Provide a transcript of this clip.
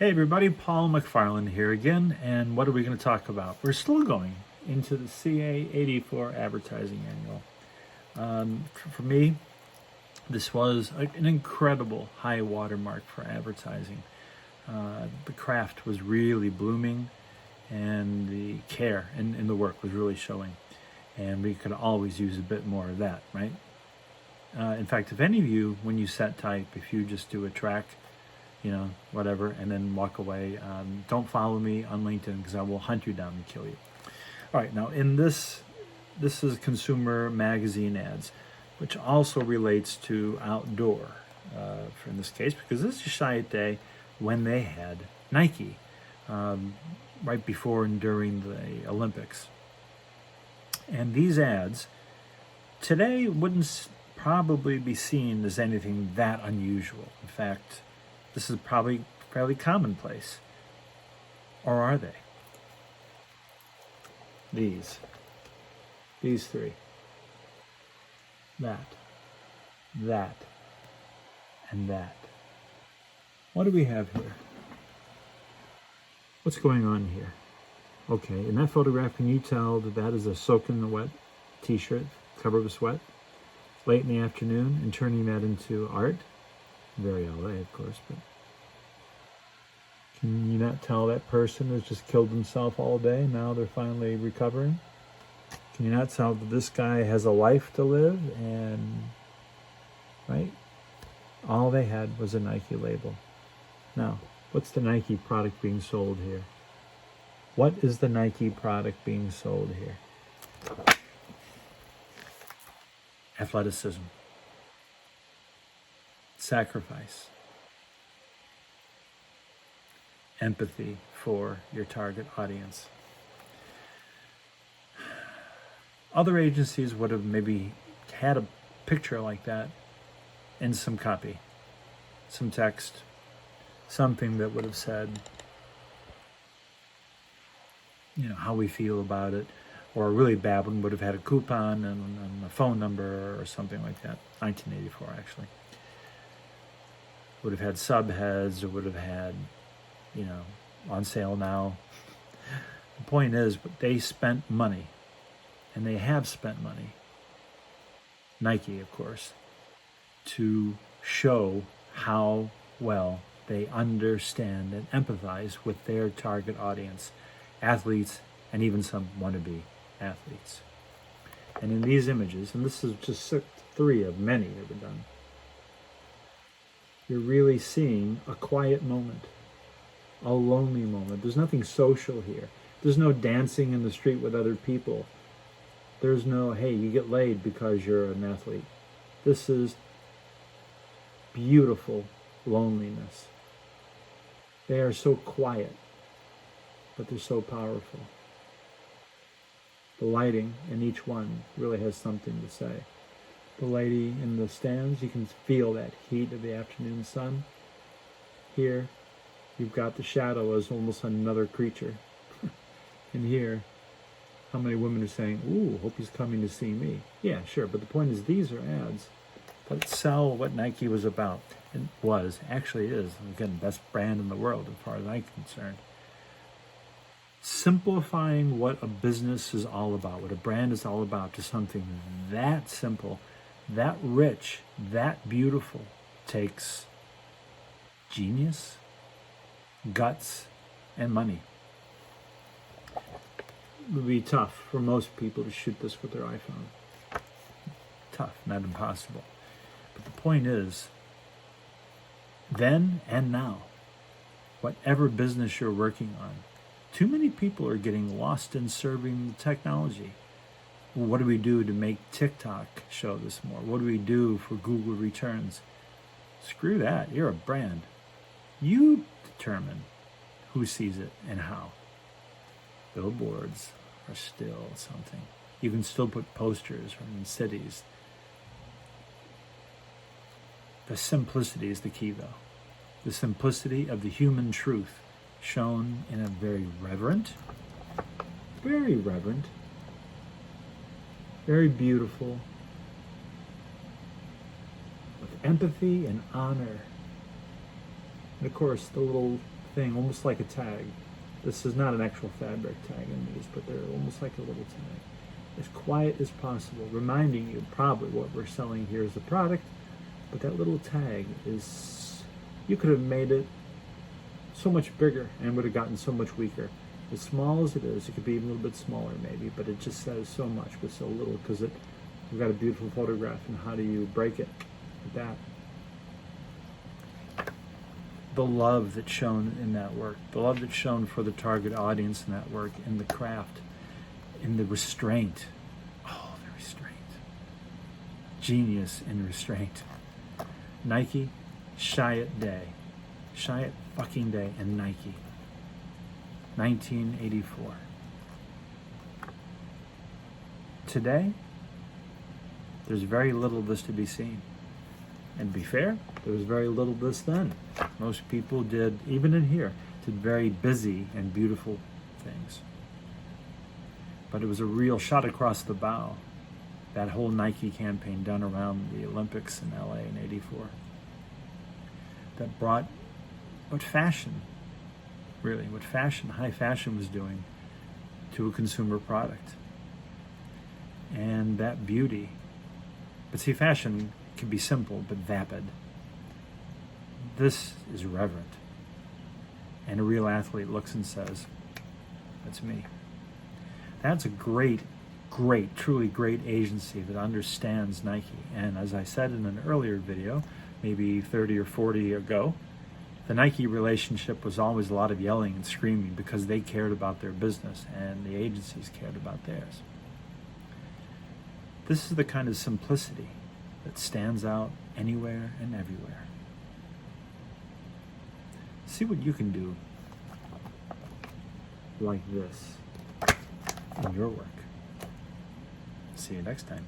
Hey everybody, Paul McFarland here again, and what are we going to talk about? We're still going into the CA 84 Advertising Annual. For me, this was an incredible high watermark for advertising. The craft was really blooming, and the care in the work was really showing, and we could always use a bit more of that, right? In fact, if any of you, when you set type, if you just do a track, whatever, and then walk away. Don't follow me on LinkedIn because I will hunt you down and kill you. All right, now in this is consumer magazine ads, which also relates to outdoor, in this case, because this is Chiat Day when they had Nike, right before and during the Olympics. And these ads today wouldn't probably be seen as anything that unusual. In fact, this is probably fairly commonplace. Or are they? These three. That, and that. What do we have here? What's going on here? Okay, in that photograph, can you tell that is a soaking wet t-shirt covered with sweat late in the afternoon and turning that into art? Very LA, of course, but can you not tell that person has just killed himself all day? Now they're finally recovering. Can you not tell that this guy has a life to live? And right, all they had was a Nike label. Now, what's the Nike product being sold here? What is the Nike product being sold here? Athleticism. Sacrifice, empathy for your target audience. Other agencies would have maybe had a picture like that in some copy, some text, something that would have said, how we feel about it, or a really bad one would have had a coupon and a phone number or something like that. 1984, actually. Would have had subheads, or would have had, on sale now. The point is, they spent money, and they have spent money, Nike, of course, to show how well they understand and empathize with their target audience, athletes, and even some wannabe athletes. And in these images, and this is just 3 of many that were done, you're really seeing a quiet moment, a lonely moment. There's nothing social here. There's no dancing in the street with other people. There's no, hey, you get laid because you're an athlete. This is beautiful loneliness. They are so quiet, but they're so powerful. The lighting in each one really has something to say. The lady in the stands, you can feel that heat of the afternoon sun. Here, you've got the shadow as almost another creature. And here, how many women are saying, ooh, hope he's coming to see me. Yeah, sure, but the point is these are ads that sell what Nike was about. It actually is, again, best brand in the world as far as I'm concerned. Simplifying what a business is all about, what a brand is all about, to something that simple, that rich, that beautiful, takes genius, guts, and money. It would be tough for most people to shoot this with their iPhone. Tough, not impossible. But the point is, then and now, whatever business you're working on, too many people are getting lost in serving the technology. Well, what do we do to make TikTok show this more? What do we do for Google returns? Screw that. You're a brand. You determine who sees it and how. Billboards are still something. You can still put posters in cities. The simplicity is the key, though. The simplicity of the human truth shown in a very reverent, very beautiful, with empathy and honor. And of course, the little thing, almost like a tag. This is not an actual fabric tag in these, but they're almost like a little tag. As quiet as possible, reminding you probably what we're selling here is the product, but that little tag is, you could have made it so much bigger and would have gotten so much weaker. As small as it is, it could be even a little bit smaller maybe, but it just says so much with so little, because we've got a beautiful photograph, and how do you break it with that? The love that's shown in that work, the love that's shown for the target audience in that work, in the craft, in the restraint. Oh, the restraint. Genius in restraint. Nike, Chiat Day. Chiat fucking Day and Nike. 1984. Today, there's very little of this to be seen. And to be fair, there was very little of this then. Most people did, even in here, did very busy and beautiful things. But it was a real shot across the bow, that whole Nike campaign done around the Olympics in LA in '84, that brought what fashion, really, what fashion, high fashion was doing to a consumer product. And that beauty. But see, fashion can be simple but vapid. This is reverent. And a real athlete looks and says, that's me. That's a great, truly great agency that understands Nike. And as I said in an earlier video, maybe 30 or 40 ago, the Nike relationship was always a lot of yelling and screaming because they cared about their business and the agencies cared about theirs. This is the kind of simplicity that stands out anywhere and everywhere. See what you can do like this in your work. See you next time.